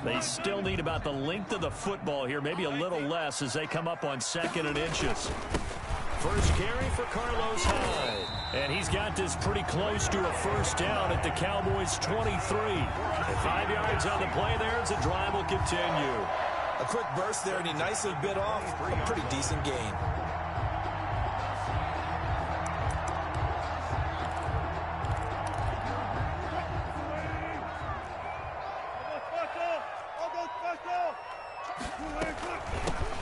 They still need about the length of the football here, maybe a little less as they come up on 2nd and inches. First carry for Carlos Hyde. And he's got this pretty close to a first down at the Cowboys' 23. 5 yards on the play there as the drive will continue. A quick burst there, and he nicely bit off a pretty decent gain.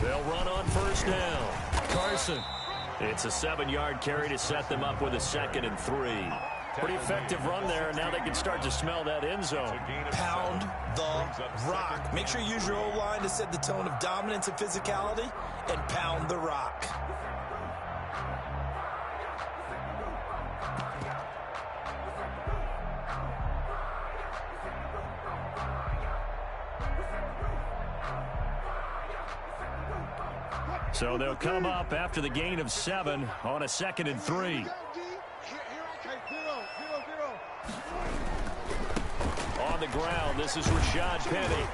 They'll run on first down. Carson. It's a 7-yard carry to set them up with a 2nd and 3. Pretty effective run there, and now they can start to smell that end zone. Pound the rock. Make sure you use your O-line to set the tone of dominance and physicality, and pound the rock. So they'll come up after the gain of 7 on a 2nd and 3. On the ground, this is Rashad Penny.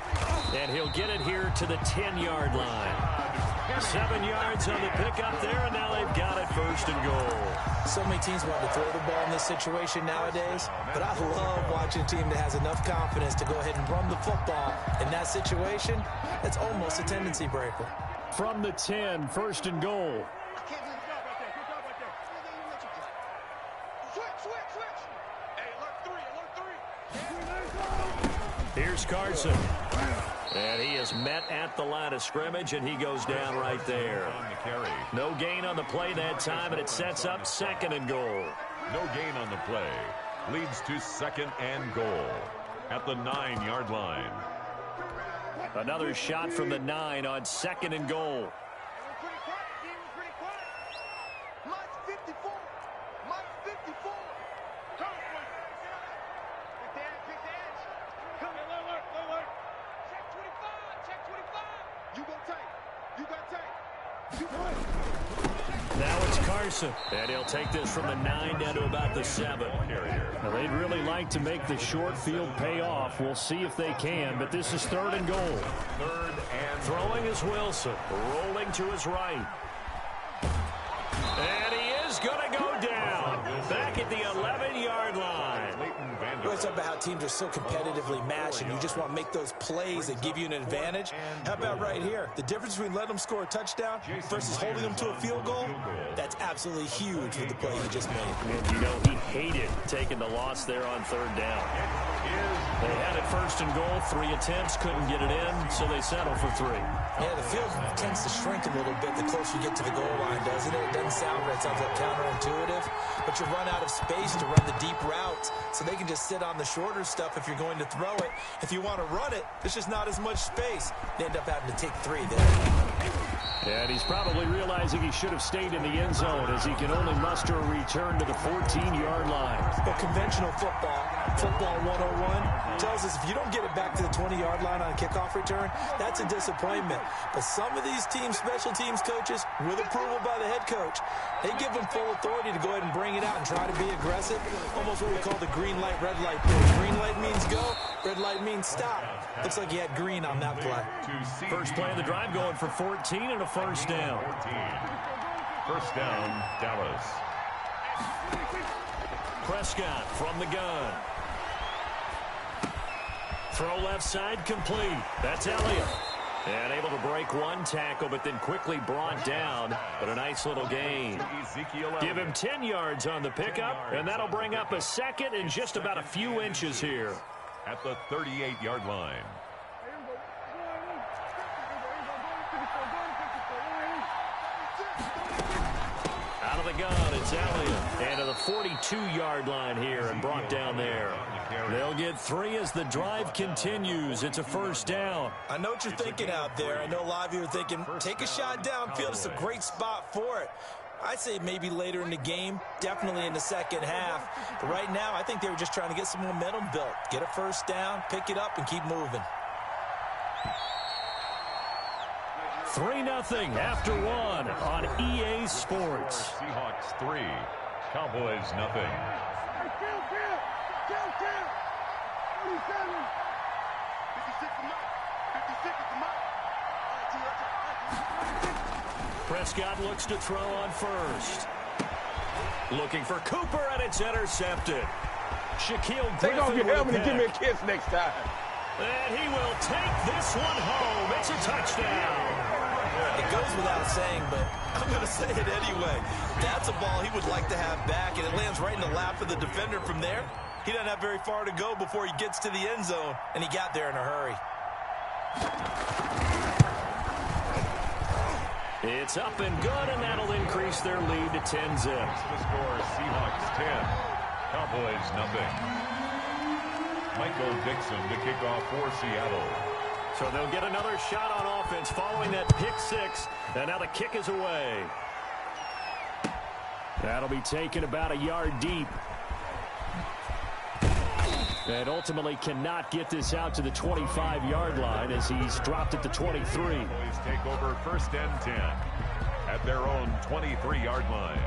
And he'll get it here to the 10-yard line. 7 yards on the pickup there, and now they've got it 1st and goal. So many teams want to throw the ball in this situation nowadays, but I love watching a team that has enough confidence to go ahead and run the football. In that situation, that's almost a tendency breaker. From the 10, 1st and goal. Here's Carson. And he is met at the line of scrimmage, and he goes down right there. No gain on the play that time, and it sets up 2nd and goal. No gain on the play. Leads to 2nd and goal at the 9-yard line. Another shot from the 9 on 2nd and goal. Now it's Carson, and he'll take this from the 9 down to about the 7. Now they'd really like to make the short field pay off. We'll see if they can, but this is 3rd and goal. 3rd and throwing is Wilson, rolling to his right. And he is going to go down back at the 11-yard line. We always talk about how teams are so competitively matched, and you just want to make those plays that give you an advantage. How about right here? The difference between letting them score a touchdown versus holding them to a field goal, that's absolutely huge with the play he just made. And you know, he hated taking the loss there on 3rd down. They had it 1st and goal, 3 attempts, couldn't get it in, so they settle for 3. Yeah, the field tends to shrink a little bit the closer you get to the goal line, doesn't it? It doesn't sound right. It sounds like counterintuitive. But you run out of space to run the deep routes, so they can just sit on the shorter stuff if you're going to throw it. If you want to run it, there's just not as much space. They end up having to take 3 there. And he's probably realizing he should have stayed in the end zone as he can only muster a return to the 14-yard line. But conventional football 101, tells us if you don't get it back to the 20-yard line on a kickoff return, that's a disappointment. But some of these teams, special teams coaches, with approval by the head coach, they give them full authority to go ahead and bring it out and try to be aggressive. Almost what we call the green light, red light play. Green light means go, red light means stop. Looks like he had green on that play. First play of the drive going for 14 and a first down. 14. First down, Dallas. Prescott from the gun. Throw left side complete. That's Elliott. And able to break one tackle, but then quickly brought down. But a nice little gain. Give him 10 yards on the pickup, and that'll bring up a 2nd and just about a few inches here. At the 38-yard line. Out of the gun, it's Elliott. And to the 42-yard line here and brought down there. They'll get 3 as the drive continues. It's a first down. I know what you're thinking out there. I know a lot of you are thinking, take a shot downfield. It's a great spot for it. I'd say maybe later in the game, definitely in the second half. But right now, I think they were just trying to get some momentum built. Get a first down, pick it up, and keep moving. 3-0 after 1 on EA Sports. Seahawks 3, Cowboys 0. Prescott looks to throw on first. Looking for Cooper, and it's intercepted. Shaquille Griffin. Take off your helmet and give me a kiss next time. And he will take this one home. It's a touchdown. It goes without saying, but I'm going to say it anyway. That's a ball he would like to have back, and it lands right in the lap of the defender from there. He doesn't have very far to go before he gets to the end zone, and he got there in a hurry. It's up and good, and that'll increase their lead to 10-zip. The score, Seahawks 10, Cowboys nothing. Michael Dixon to kick off for Seattle. So they'll get another shot on offense following that pick six, and now the kick is away. That'll be taken about a yard deep. And ultimately cannot get this out to the 25-yard line as he's dropped at the 23. Cowboys take over 1st and 10 at their own 23-yard line.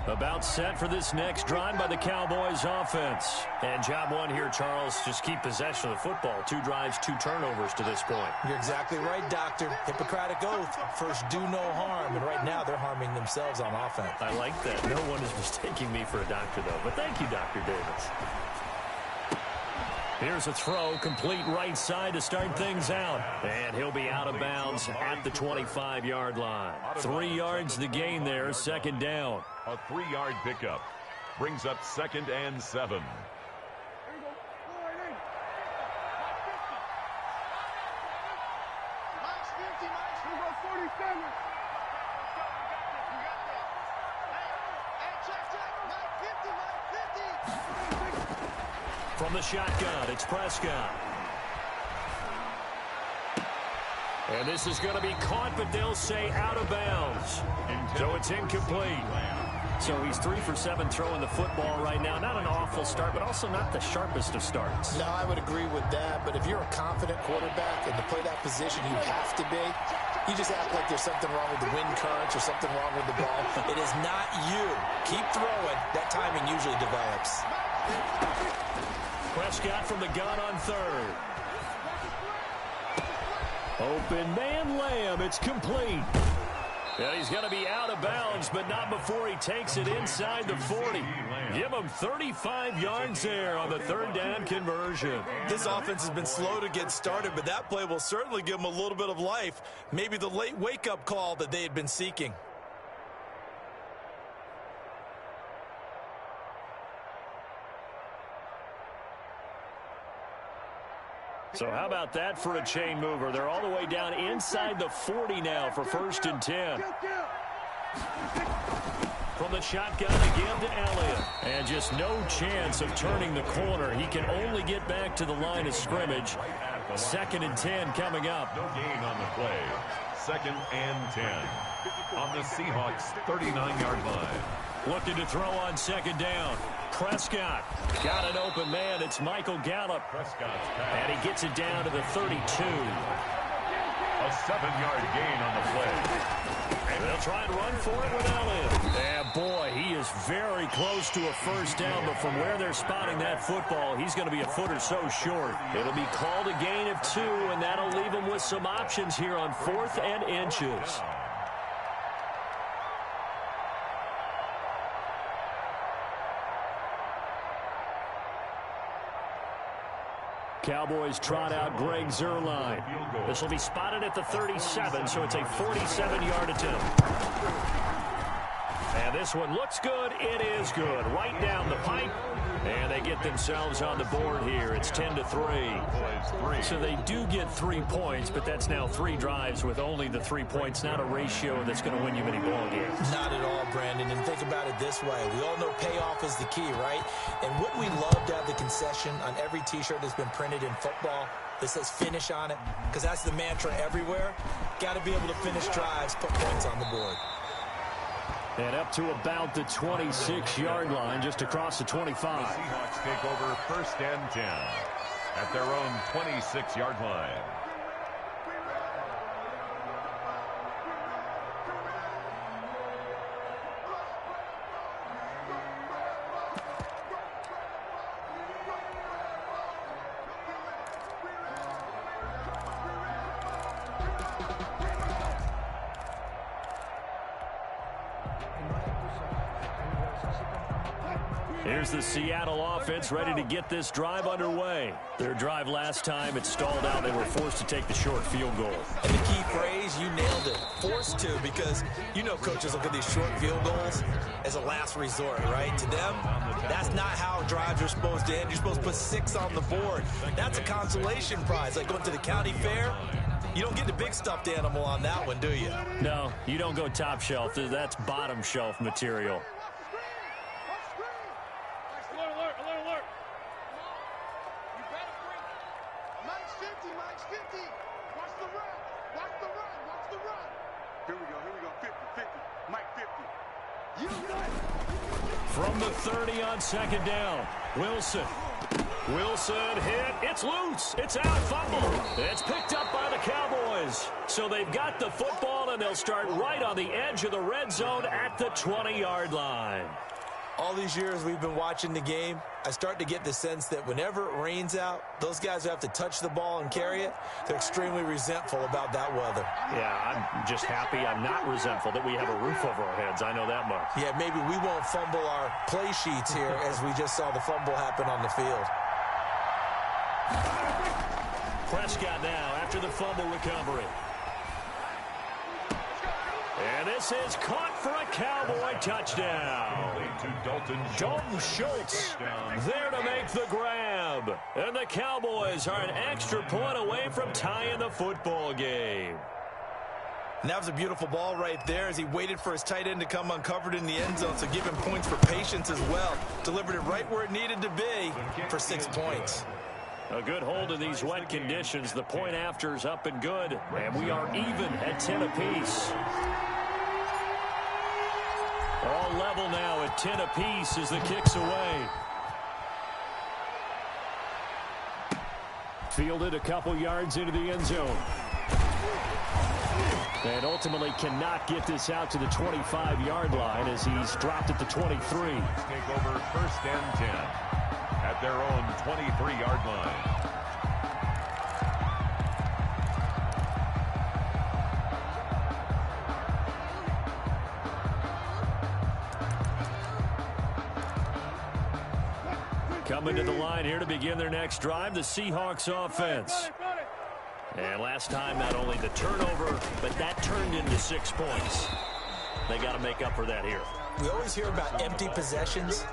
About set for this next drive by the Cowboys offense. And job one here, Charles, just keep possession of the football. 2 drives, 2 turnovers to this point. You're exactly right, Doctor. Hippocratic oath. First, do no harm. And right now, they're harming themselves on offense. I like that. No one is mistaking me for a doctor, though. But thank you, Dr. Davis. Here's a throw, complete right side to start things out. And he'll be out of bounds at the 25-yard line. 3 yards the gain there, 2nd down. A 3-yard pickup brings up 2nd and 7. From the shotgun, it's Prescott. And this is going to be caught, but they'll say out of bounds. So it's incomplete. So he's 3 for 7 throwing the football right now. Not an awful start, but also not the sharpest of starts. No, I would agree with that. But if you're a confident quarterback and to play that position you have to be, you just act like there's something wrong with the wind currents or something wrong with the ball. It is not you. Keep throwing. That timing usually develops. Prescott from the gun on 3rd. Open man Lamb. It's complete. And he's going to be out of bounds, but not before he takes it inside the 40. Give him 35 yards there on the 3rd down conversion. This offense has been slow to get started, but that play will certainly give them a little bit of life. Maybe the late wake-up call that they had been seeking. So how about that for a chain mover? They're all the way down inside the 40 now for 1st and 10. From the shotgun again to Elliott. And just no chance of turning the corner. He can only get back to the line of scrimmage. 2nd and 10 coming up. No gain on the play. 2nd and 10 on the Seahawks 39-yard line. Looking to throw on 2nd down. Prescott got an open man. It's Michael Gallup. Prescott's pass. And he gets it down to the 32. A 7-yard gain on the play. And they'll try and run for it with Elliott. And boy, he is very close to a 1st down, but from where they're spotting that football, he's going to be a foot or so short. It'll be called a gain of 2, and that'll leave him with some options here on 4th and inches. Cowboys trot out Greg Zuerlein. This will be spotted at the 37, so it's a 47-yard attempt. And this one looks good. It is good. Right down the pipe. And they get themselves on the board here. It's 10-3. So they do get 3 points, but that's now 3 drives with only the 3 points. Not a ratio that's going to win you many ball games. Not at all, Brandon. And think about it this way. We all know payoff is the key, right? And wouldn't we love to have the concession on every T-shirt that's been printed in football that says finish on it? Because that's the mantra everywhere. Got to be able to finish drives, put points on the board. And up to about the 26-yard line, just across the 25. The Seahawks take over 1st and 10 at their own 26-yard line. Here's the Seattle offense ready to get this drive underway. Their drive last time, it stalled out. They were forced to take the short field goal. And the key phrase, you nailed it, forced to, because you know coaches look at these short field goals as a last resort, right? To them, that's not how drives are supposed to end. You're supposed to put 6 on the board. That's a consolation prize, like going to the county fair. You don't get the big stuffed animal on that one, do you? No, you don't go top shelf. That's bottom shelf material. From the 30 on second down, Wilson hit. It's loose. It's out. Fumble. It's picked up by the Cowboys. So they've got the football, and they'll start right on the edge of the red zone at the 20-yard line. All these years we've been watching the game, I start to get the sense that whenever it rains out, those guys who have to touch the ball and carry it, they're extremely resentful about that weather. Yeah, I'm just happy I'm not resentful that we have a roof over our heads. I know that much. Yeah, maybe we won't fumble our play sheets here as we just saw the fumble happen on the field. Prescott now after the fumble recovery. And this is caught for a Cowboy touchdown. Dalton Schultz there to make the grab. And the Cowboys are an extra point away from tying the football game. And that was a beautiful ball right there as he waited for his tight end to come uncovered in the end zone, so give him points for patience as well. Delivered it right where it needed to be for 6 points. A good hold in these wet conditions. The point after is up and good, and we are even at 10 apiece. All level now at 10 apiece as the kick's away. Fielded a couple yards into the end zone. And ultimately cannot get this out to the 25-yard line as he's dropped at the 23. Take over 1st and 10 at their own 23-yard line. Coming to the line here to begin their next drive, the Seahawks offense. And last time, not only the turnover, but that turned into 6 points. They got to make up for that here. We always hear about empty possessions,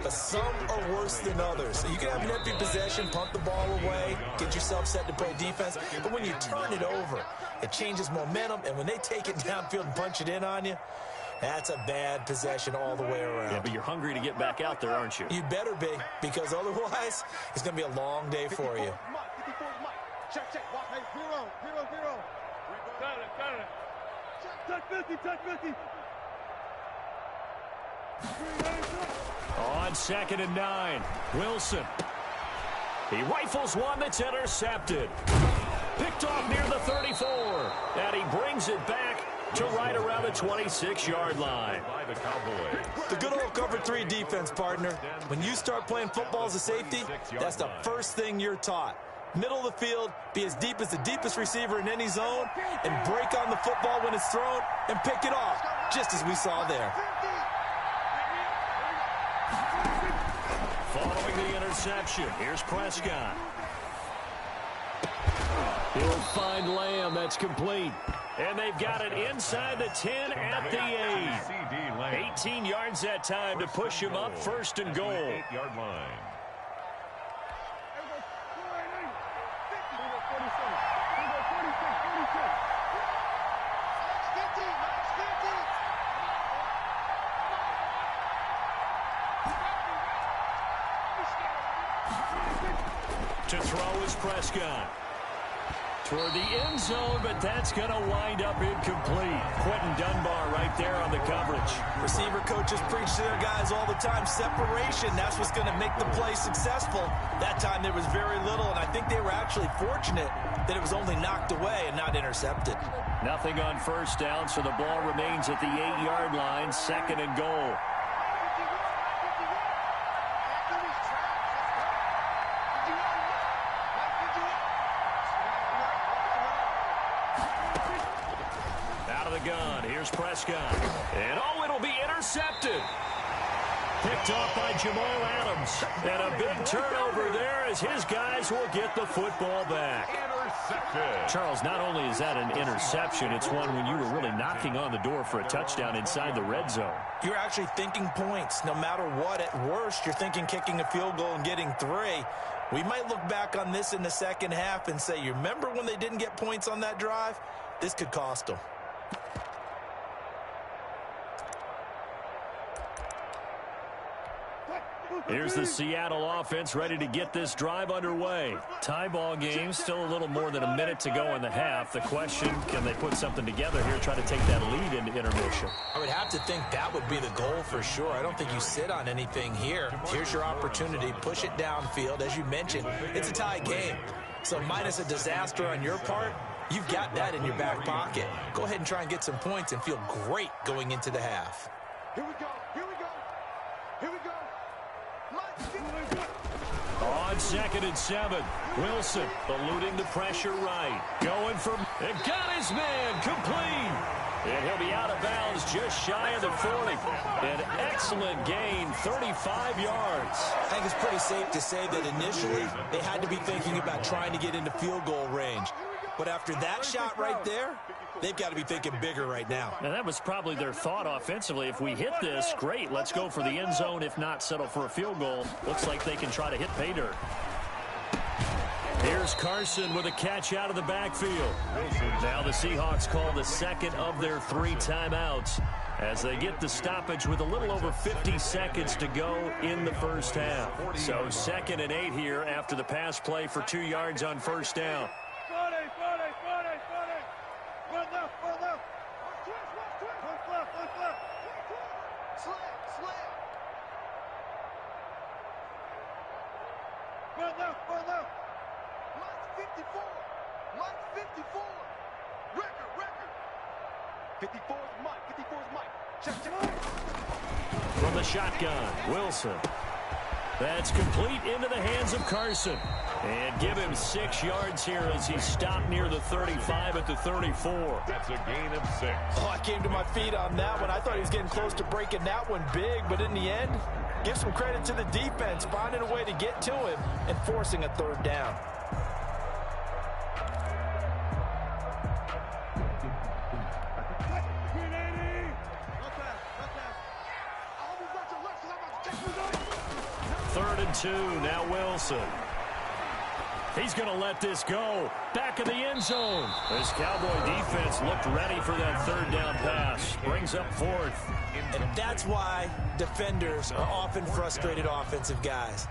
but some are worse than others. You can have an empty possession, punt the ball away, get yourself set to play defense, but when you turn it over, it changes momentum, and when they take it downfield and punch it in on you, that's a bad possession all the way around. Yeah, but you're hungry to get back out there, aren't you? You better be, because otherwise, it's going to be a long day for you. Check. Hero. Got it. Touch 50. On 2nd and 9, Wilson. He rifles one that's intercepted. Picked off near the 34. And he brings it back to right around the 26-yard line. The good old cover 3 defense, partner. When you start playing football as a safety, that's the first thing you're taught. Middle of the field, be as deep as the deepest receiver in any zone, and break on the football when it's thrown and pick it off, just as we saw there. Following the interception, here's Prescott. He'll find Lamb. That's complete. And they've got it inside the 10 at the 8. 18 yards that time to push him up 1st and goal. 8-yard line. To throw is Prescott. Toward the end zone, but that's going to wind up incomplete. Quentin Dunbar right there on the coverage. Receiver coaches preach to their guys all the time. Separation, that's what's going to make the play successful. That time there was very little, and I think they were actually fortunate that it was only knocked away and not intercepted. Nothing on 1st down, so the ball remains at the 8-yard line, 2nd and goal. Out of the gun, here's Prescott. And it'll be intercepted. picked off by Jamal Adams. And a big turnover there as his guys will get the football back. Intercepted. Charles, not only is that an interception, it's one when you were really knocking on the door for a touchdown inside the red zone. You're actually thinking points. No matter what, at worst, you're thinking kicking a field goal and getting 3. We might look back on this in the second half and say, you remember when they didn't get points on that drive? This could cost them. Here's the Seattle offense ready to get this drive underway. Tie ball game, still a little more than a minute to go in the half. The question, can they put something together here, try to take that lead into intermission? I would have to think that would be the goal for sure. I don't think you sit on anything here. Here's your opportunity. Push it downfield. As you mentioned, it's a tie game. So minus a disaster on your part, you've got that in your back pocket. Go ahead and try and get some points and feel great going into the half. Here we go. Here we go. Here we go. On 2nd and 7, Wilson eluding the pressure right. Going for and got his man complete. And he'll be out of bounds just shy of the 40. An excellent gain, 35 yards. I think it's pretty safe to say that initially they had to be thinking about trying to get into field goal range. But after that shot right there, they've got to be thinking bigger right now. And that was probably their thought offensively. If we hit this, great. Let's go for the end zone. If not, settle for a field goal. Looks like they can try to hit pay dirt. Here's Carson with a catch out of the backfield. Now the Seahawks call the second of their 3 timeouts as they get the stoppage with a little over 50 seconds to go in the first half. So 2nd and 8 here after the pass play for 2 yards on first down. From the shotgun, Wilson. That's complete into the hands of Carson. And give him 6 yards here as he stopped near the 35 at the 34. That's a gain of 6. Oh, I came to my feet on that one. I thought he was getting close to breaking that one big, but in the end, give some credit to the defense, finding a way to get to him and forcing a 3rd down. Third and 2, now Wilson. He's going to let this go. Back in the end zone. This Cowboy defense looked ready for that 3rd down pass. Brings up 4th. And that's why defenders are often frustrated offensive guys.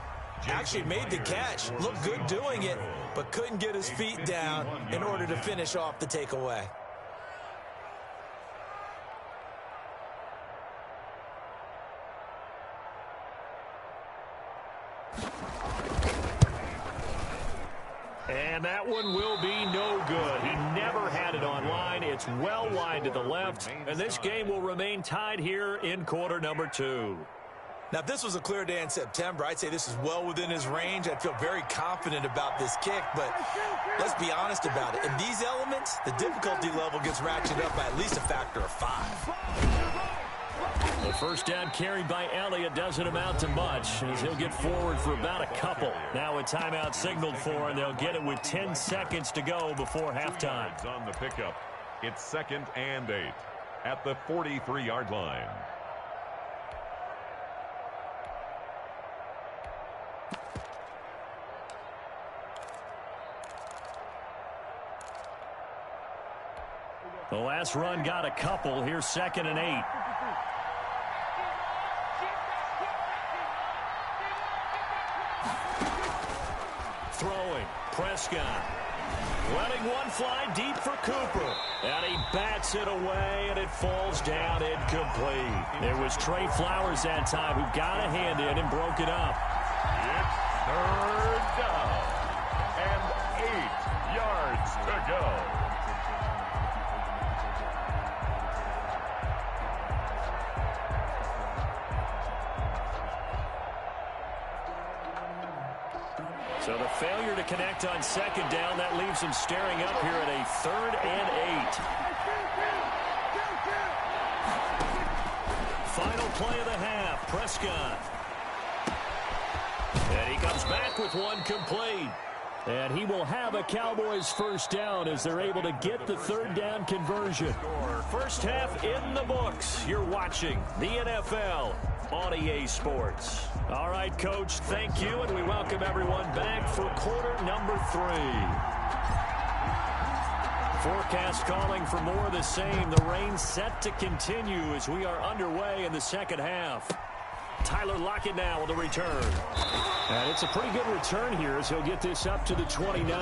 Actually made the catch, looked good doing it, but couldn't get his feet down in order to finish off the takeaway. And that one will be no good. He never had it on line. It's well wide to the left. And this game will remain tied here in quarter number 2. Now, if this was a clear day in September, I'd say this is well within his range. I'd feel very confident about this kick, but let's be honest about it. In these elements, the difficulty level gets ratcheted up by at least a factor of 5. The first down carried by Elliott doesn't amount to much as he'll get forward for about a couple. Now a timeout signaled for, and they'll get it with 10 seconds to go before halftime. On the pickup, it's 2nd and 8 at the 43-yard line. The last run got a couple. Here's 2nd and 8. Throwing, Prescott. Letting one fly deep for Cooper. And he bats it away, and it falls down incomplete. It was Trey Flowers that time who got a hand in and broke it up. It's 3rd down and 8 yards to go. So the failure to connect on 2nd down, that leaves him staring up here at a 3rd and 8. Final play of the half, Prescott. And he comes back with one complete. And he will have a Cowboys first down as they're able to get the third down conversion. First half in the books. You're watching the NFL on EA Sports. All right, Coach, thank you, and we welcome everyone back for quarter number 3. Forecast calling for more of the same. The rain set to continue as we are underway in the second half. Tyler Lockett now with the return. And it's a pretty good return here as he'll get this up to the 29. The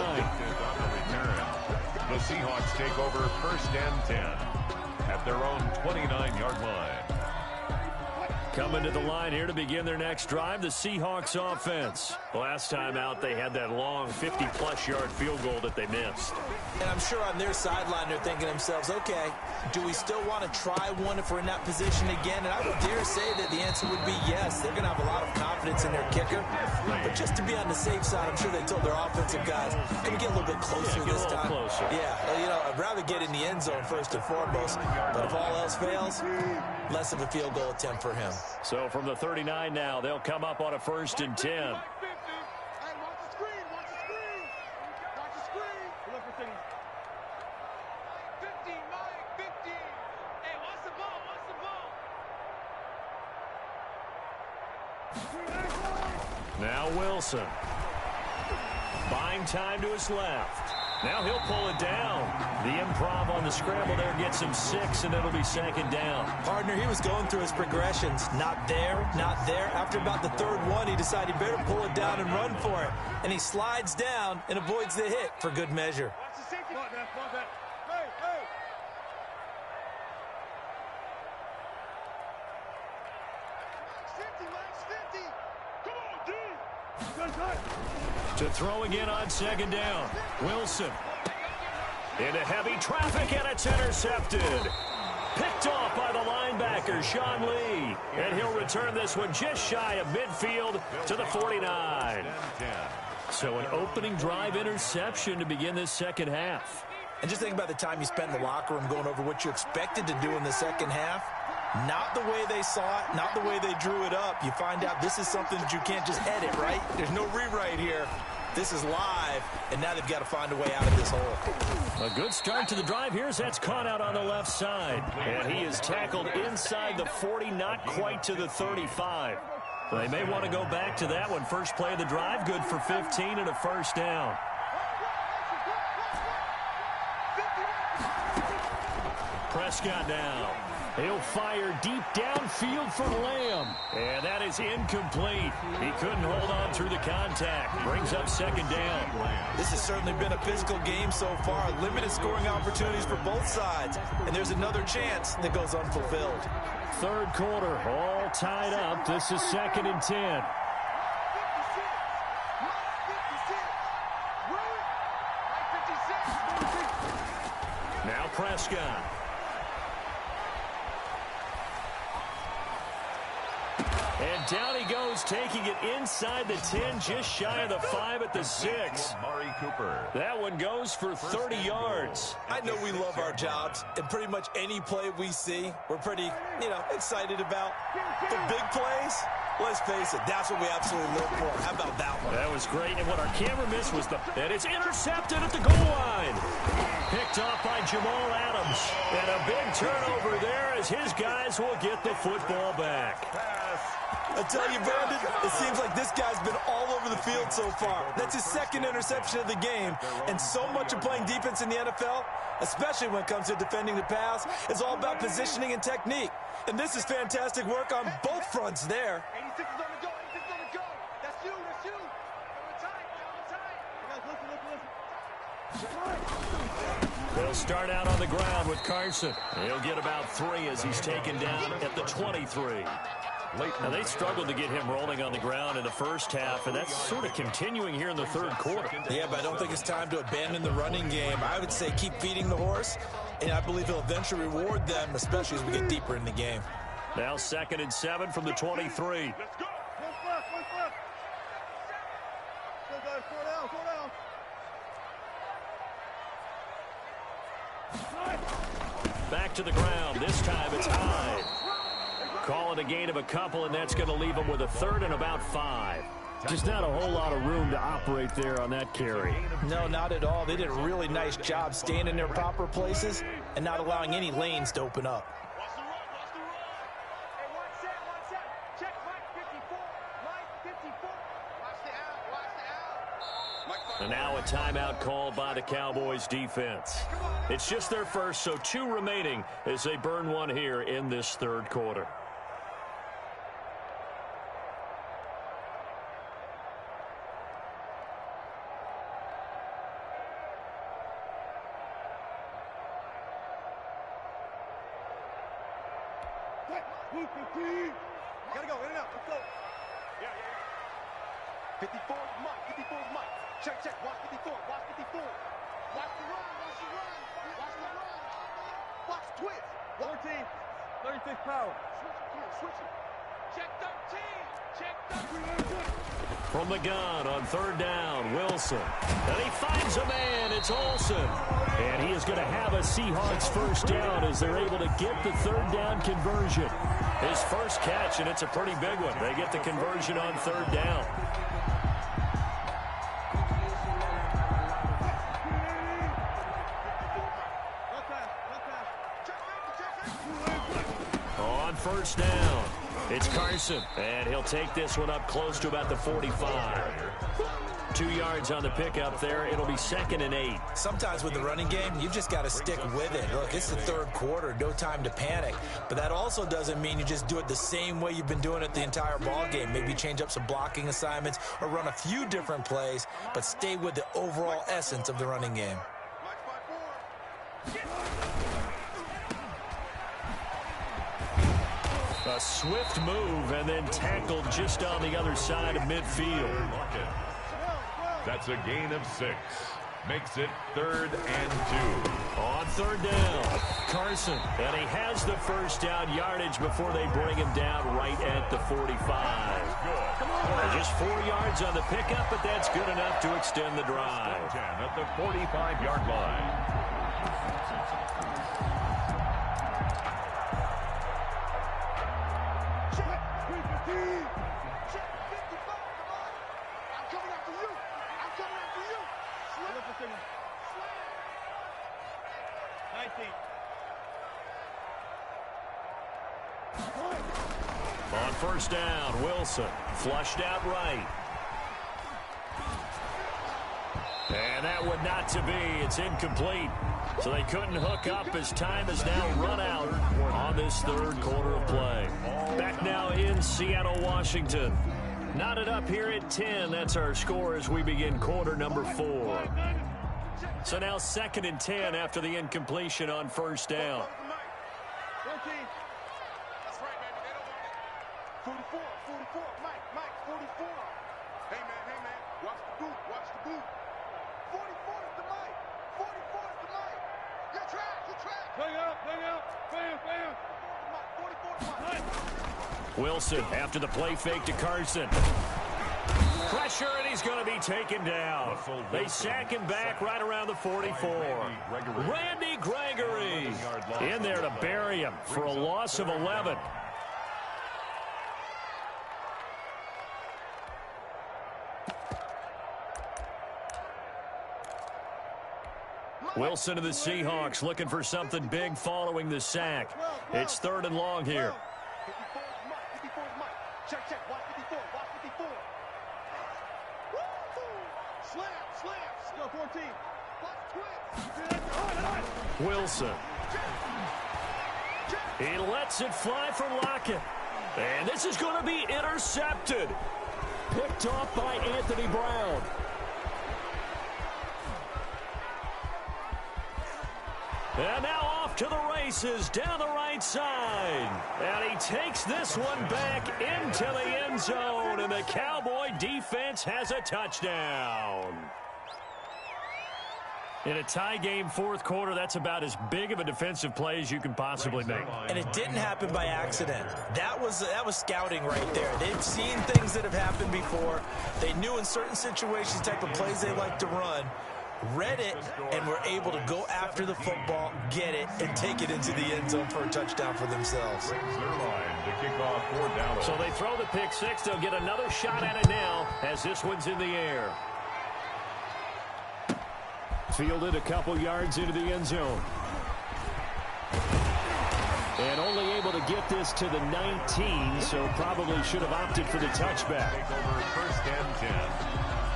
Seahawks take over first and 10 at their own 29-yard line. Coming to the line here to begin their next drive, the Seahawks offense. Last time out, they had that long 50-plus yard field goal that they missed. And I'm sure on their sideline they're thinking to themselves, okay, do we still want to try one if we're in that position again? And I would dare say that the answer would be yes. They're going to have a lot of confidence in their kicker. But just to be on the safe side, I'm sure they told their offensive guys, can we get a little bit closer this time? Closer. Yeah, you know, I'd rather get in the end zone first and foremost. But if all else fails, less of a field goal attempt for him. So from the 39 now, they'll come up on a first and 10. Now Wilson. Buying time to his left. Now he'll pull it down. The improv on the scramble there gets him 6, and it'll be second down. Partner, he was going through his progressions. Not there, not there. After about the third one, he decided he better pull it down and run for it. And he slides down and avoids the hit for good measure. To throw again on second down. Wilson. Into heavy traffic, and it's intercepted. Picked off by the linebacker, Sean Lee. And he'll return this one just shy of midfield to the 49. So an opening drive interception to begin this second half. And just think about the time you spent in the locker room going over what you expected to do in the second half. Not the way they saw it, not the way they drew it up. You find out this is something that you can't just edit, right? There's no rewrite here. This is live, and now they've got to find a way out of this hole. A good start to the drive here as that's caught out on the left side. And he is tackled inside the 40, not quite to the 35. They may want to go back to that one. First play of the drive, good for 15 and a first down. Prescott now. He'll fire deep downfield for Lamb. And that is incomplete. He couldn't hold on through the contact. Brings up second down. This has certainly been a physical game so far. Limited scoring opportunities for both sides. And there's another chance that goes unfulfilled. Third quarter, all tied up. This is second and 10. Now Prescott. And down he goes, taking it inside the 10, just shy of the 5 at the 6. That one goes for 30 yards. I know we love our jobs, and pretty much any play we see, we're pretty, excited about. The big plays, let's face it, that's what we absolutely live for. How about that one? That was great, and what our camera missed was and it's intercepted at the goal line. Picked off by Jamal Adams. And a big turnover there as his guys will get the football back. I tell you, Brandon, it seems like this guy's been all over the field so far. That's his second interception of the game. And so much of playing defense in the NFL, especially when it comes to defending the pass, is all about positioning and technique. And this is fantastic work on both fronts there. 86 is on the go. 86 is on the go. That's you. That's you. They'll start out on the ground with Carson. He'll get about 3 as he's taken down at the 23. Now, they struggled to get him rolling on the ground in the first half, and that's sort of continuing here in the third quarter. Yeah, but I don't think it's time to abandon the running game. I would say keep feeding the horse, and I believe he'll eventually reward them, especially as we get deeper in the game. Now 2nd and 7 from the 23. Let's go. One left. Go, guys. Slow down. Back to the ground. This time it's Hyde. Call it a gain of a couple, and that's going to leave them with a third and about 5. Just not a whole lot of room to operate there on that carry. No, not at all. They did a really nice job staying in their proper places and not allowing any lanes to open up. Watch the run, watch the run. Hey, 1-7. Check Mike 54. Mike 54. Watch the out, watch the out. And now a timeout called by the Cowboys defense. It's just their first, so 2 remaining as they burn one here in this third quarter. Gotta go, in and out, let's go. Yeah. 54 is Mike, 54 is Mike. Check, watch 54, watch 54. Watch the run, watch the run, watch the run. Watch twist. 14, 36 power. Switch it. Check 13, check 13. From the gun on third down, Wilson. And he finds a man, it's Olsen. And he is going to have a Seahawks first down as they're able to get the third down conversion. His first catch, and it's a pretty big one. They get the conversion on third down. On first down, it's Carson, and he'll take this one up close to about the 45. 2 yards on the pickup there. It'll be 2nd and 8. Sometimes with the running game, you just got to stick with it. Look, it's the third quarter, no time to panic. But that also doesn't mean you just do it the same way you've been doing it the entire ball game. Maybe change up some blocking assignments or run a few different plays, but stay with the overall essence of the running game. A swift move and then tackled just on the other side of midfield. That's a gain of 6. Makes it 3rd and 2. On third down, Carson. And he has the first down yardage before they bring him down right at the 45. Just 4 yards on the pickup, but that's good enough to extend the drive. 10 at the 45-yard line. On first down, Wilson flushed out right. And that would not to be. It's incomplete. So they couldn't hook up as time has now run out on this third quarter of play. Back now in Seattle, Washington. Knotted up here at 10. That's our score as we begin quarter number 4. So now 2nd and 10 after the incompletion on first down. 14. That's right, baby. They don't want it. 44. Mike, 44. Hey, man. Watch the boot. 44 is the Mike. 44 is the Mike. Your track. Bang out. Bam. 44 is Mike. Wilson after the play fake to Carson. Pressure, and he's going to be taken down. They sack him back right around the 44. Randy Gregory in there to bury him for a loss of 11. Wilson of the Seahawks looking for something big following the sack. It's 3rd and long here. 54 is Mike. Check. Watch 54. Slam. Go 14. Watch twist. Wilson. He lets it fly from Lockett. And this is going to be intercepted. Picked off by Anthony Brown. And now off to the races down the right side. And he takes this one back into the end zone. And the Cowboy defense has a touchdown. In a tie game, fourth quarter, that's about as big of a defensive play as you can possibly make. And it didn't happen by accident. That was scouting right there. They've seen things that have happened before. They knew in certain situations the type of plays they like to run. read it, and were able to go after the football, get it, and take it into the end zone for a touchdown for themselves. Brings their line to kick off for Dallas. So they throw the pick six. They'll get another shot at it now as this one's in the air. Fielded a couple yards into the end zone. And only able to get this to the 19, so probably should have opted for the touchback. Take over first and 10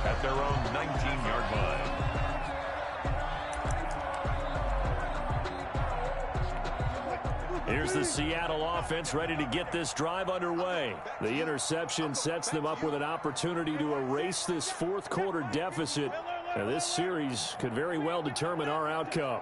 at their own 19-yard line. Here's the Seattle offense ready to get this drive underway. The interception sets them up with an opportunity to erase this fourth quarter deficit. And this series could very well determine our outcome.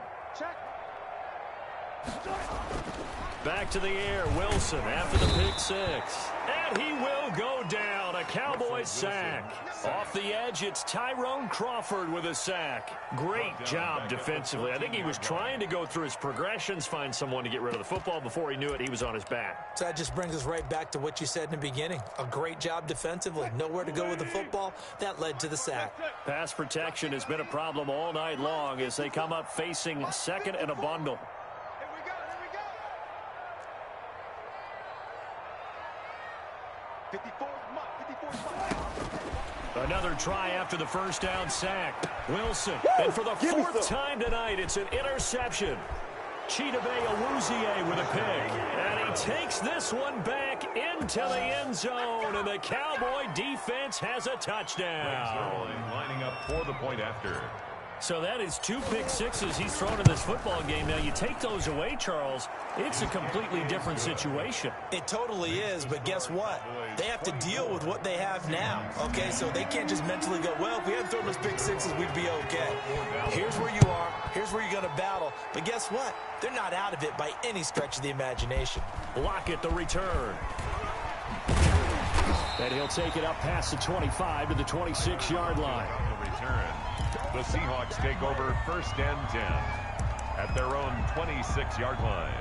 Back to the air, Wilson after the pick six. And he will go down, a Cowboys sack. Off the edge, it's Tyrone Crawford with a sack. Great job defensively. I think he was trying to go through his progressions, find someone to get rid of the football. Before he knew it, he was on his back. So that just brings us right back to what you said in the beginning. A great job defensively. Nowhere to go with the football. That led to the sack. Pass protection has been a problem all night long as they come up facing second and a bundle. Another try after the first down sack. Wilson, and for the fourth time tonight, it's an interception. Chidobe Awuzie with a pick. And he takes this one back into the end zone, and the Cowboy defense has a touchdown. Lining up for the point after. So that is 2 pick sixes he's thrown in this football game. Now, you take those away, Charles, it's a completely different situation. It totally is, but guess what? They have to deal with what they have now, okay? So they can't just mentally go, well, if we hadn't thrown those pick sixes, we'd be okay. Here's where you are. Here's where you're going to battle. But guess what? They're not out of it by any stretch of the imagination. Lockett the return. And he'll take it up past the 25 to the 26-yard line. The return. The Seahawks take over first and 10 at their own 26-yard line.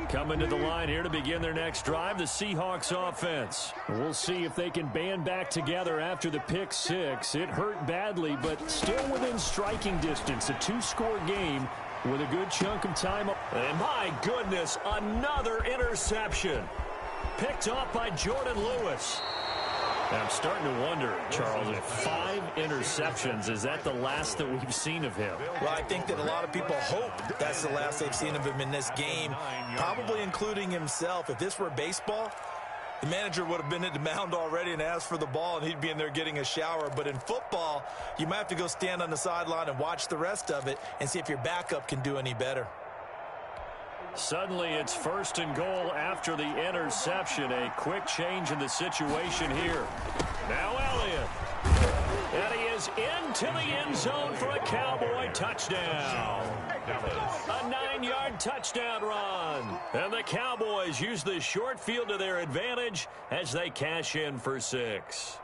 Coming to the line here to begin their next drive, the Seahawks offense. We'll see if they can band back together after the pick six. It hurt badly, but still within striking distance. A 2-score game with a good chunk of time. And my goodness, another interception. Picked off by Jordan Lewis. Now, I'm starting to wonder, Charles, if 5 interceptions, is that the last that we've seen of him? Well, I think that a lot of people hope that's the last they've seen of him in this game, probably including himself. If this were baseball, the manager would have been at the mound already and asked for the ball, and he'd be in there getting a shower. But in football, you might have to go stand on the sideline and watch the rest of it and see if your backup can do any better. Suddenly, it's first and goal after the interception. A quick change in the situation here. Now Elliott. And he is into the end zone for a Cowboy touchdown. A 9-yard touchdown run. And the Cowboys use the short field to their advantage as they cash in for 6.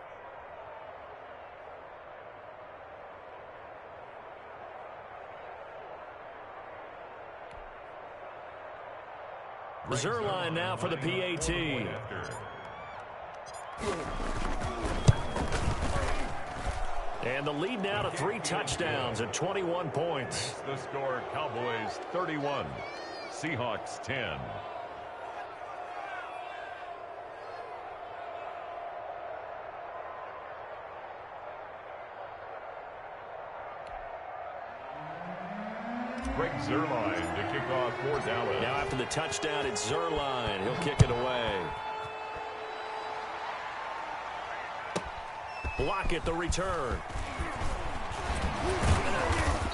Zerline now for the PAT. And the lead now to 3 touchdowns and 21 points. The score, Cowboys 31, Seahawks 10. Greg Zerline to kick off for Dallas. Now after the touchdown, it's Zerline. He'll kick it away. Lockett the return.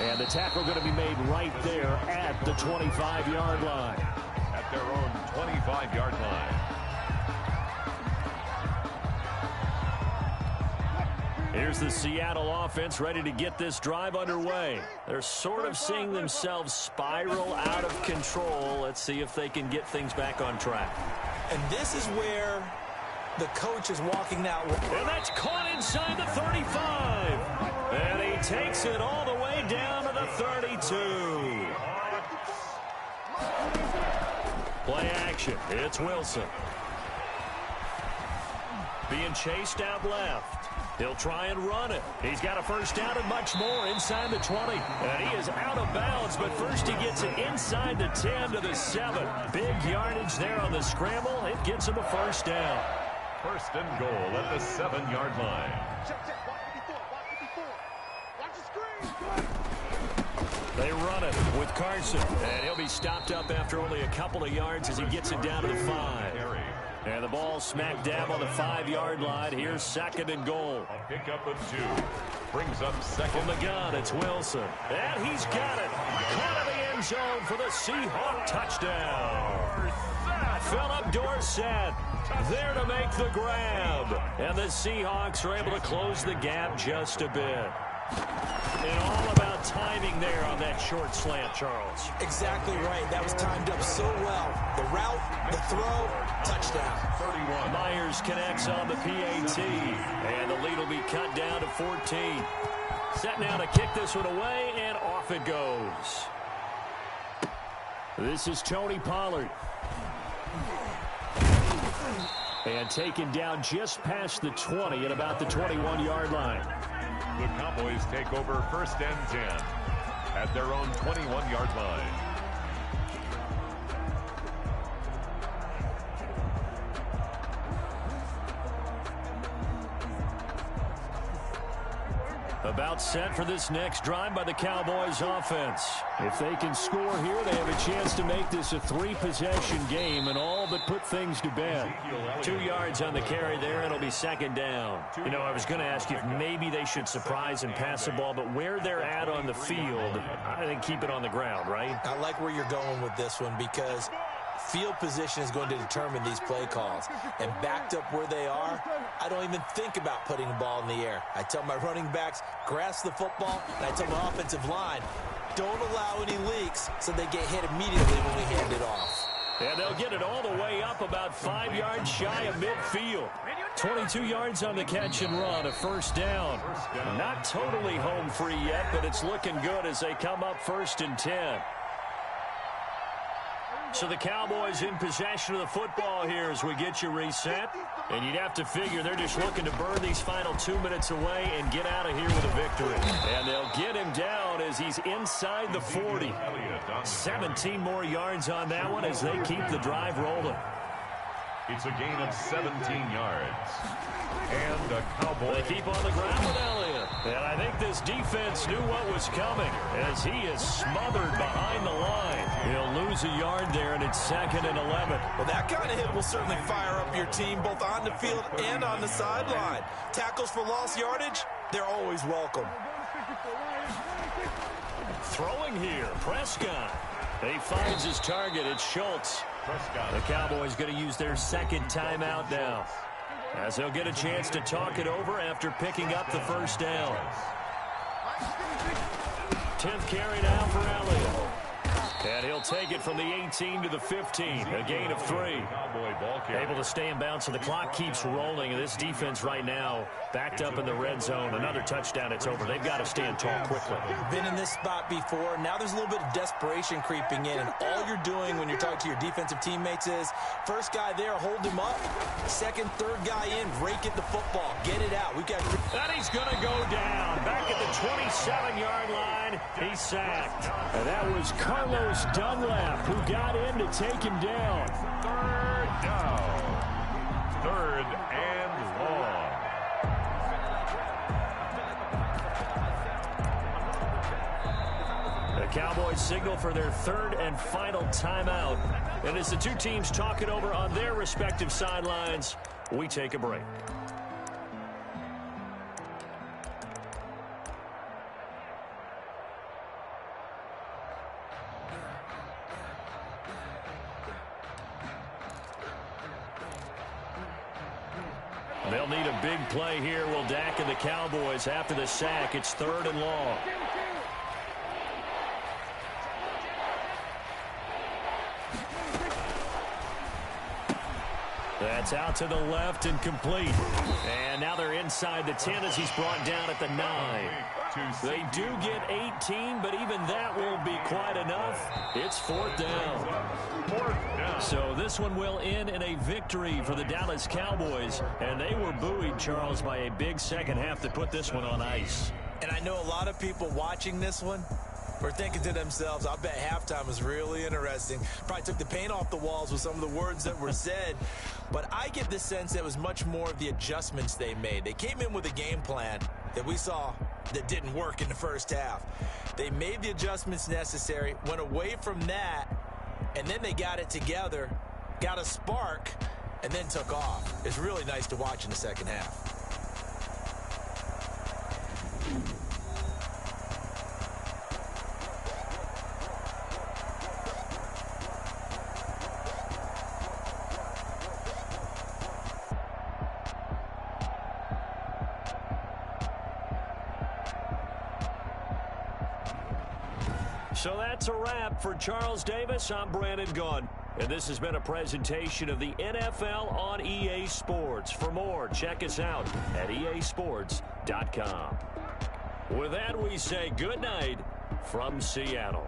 And the tackle going to be made right there at the 25-yard line. At their own 25-yard line. Here's the Seattle offense ready to get this drive underway. They're sort of seeing themselves spiral out of control. Let's see if they can get things back on track. And this is where the coach is walking out. And that's caught inside the 35. And he takes it all the way down to the 32. Play action. It's Wilson. Being chased out left. He'll try and run it. He's got a first down and much more inside the 20. And he is out of bounds, but first he gets it inside the 10 to the 7. Big yardage there on the scramble. It gets him a first down. First and goal at the 7-yard line. Check, check. Watch 54. Watch 54. Watch the screen. They run it with Carson. And he'll be stopped up after only a couple of yards as he gets it down to the 5. And the ball smack dab on the 5-yard line. Here's second and goal. A pickup of 2. Brings up second. From the gun, it's Wilson. And he's got it. Caught in the end zone for the Seahawk touchdown. Philip Dorsett there to make the grab. And the Seahawks are able to close the gap just a bit. And all about timing there on that short slant, Charles. Exactly right. That was timed up so well. The route, the throw, touchdown. 31. Myers connects on the PAT. And the lead will be cut down to 14. Set now to kick this one away, and off it goes. This is Tony Pollard. And taken down just past the 20 at about the 21-yard line. The Cowboys take over first and 10 at their own 21-yard line. About set for this next drive by the Cowboys offense. If they can score here, they have a chance to make this a 3-possession game and all but put things to bed. 2 yards on the carry there, it'll be second down. You know, I was going to ask you if maybe they should surprise and pass the ball, but where they're at on the field, I think keep it on the ground, right? I like where you're going with this one because field position is going to determine these play calls. And backed up where they are, I don't even think about putting the ball in the air. I tell my running backs, grasp the football, and I tell my offensive line, don't allow any leaks so they get hit immediately when we hand it off. And they'll get it all the way up about 5 yards shy of midfield. 22 yards on the catch and run, a first down. Not totally home free yet, but it's looking good as they come up first and 10. So the Cowboys in possession of the football here as we get you reset. And you'd have to figure they're just looking to burn these final 2 minutes away and get out of here with a victory. And they'll get him down as he's inside the 40. 17 more yards on that one as they keep the drive rolling. It's a gain of 17 yards. And the Cowboys. They keep on the ground with Elliott. And I think this defense knew what was coming as he is smothered behind the line. He'll lose a yard there, and it's second and 11. Well, that kind of hit will certainly fire up your team both on the field and on the sideline. Tackles for lost yardage, they're always welcome. Throwing here, Prescott. He finds his target. It's Schultz. The Cowboys going to use their second timeout now, as they'll get a chance to talk it over after picking up the first down. 10th carry now for Elliott. And he'll take it from the 18 to the 15, a gain of 3. Able to stay in bounds, so the clock keeps rolling. This defense right now backed up in the red zone. Another touchdown, it's over. They've got to stand tall quickly. Been in this spot before. Now there's a little bit of desperation creeping in, and all you're doing when you're talking to your defensive teammates is first guy there, hold him up. Second, third guy in, rake at the football. Get it out. We got. And he's going to go down. Back at the 27-yard line, he's sacked. And that was Carlos Dunlap who got in to take him down. Third down. Third and long. The Cowboys signal for their third and final timeout. And as the two teams talk it over on their respective sidelines, we take a break. They'll need a big play here. Will Dak and the Cowboys after the sack. It's third and long. That's out to the left and complete. And now they're inside the 10 as he's brought down at the 9. They do get 18, but even that won't be quite enough. It's 4th down. So this one will end in a victory for the Dallas Cowboys. And they were buoyed, Charles, by a big second half that put this one on ice. And I know a lot of people watching this one were thinking to themselves, I bet halftime was really interesting. Probably took the paint off the walls with some of the words that were said. But I get the sense it was much more of the adjustments they made. They came in with a game plan that we saw that didn't work in the first half. They made the adjustments necessary, went away from that, and then they got it together, got a spark, and then took off. It's really nice to watch in the second half. So that's a wrap for Charles Davis. I'm Brandon Gunn. And this has been a presentation of the NFL on EA Sports. For more, check us out at easports.com. With that, we say good night from Seattle.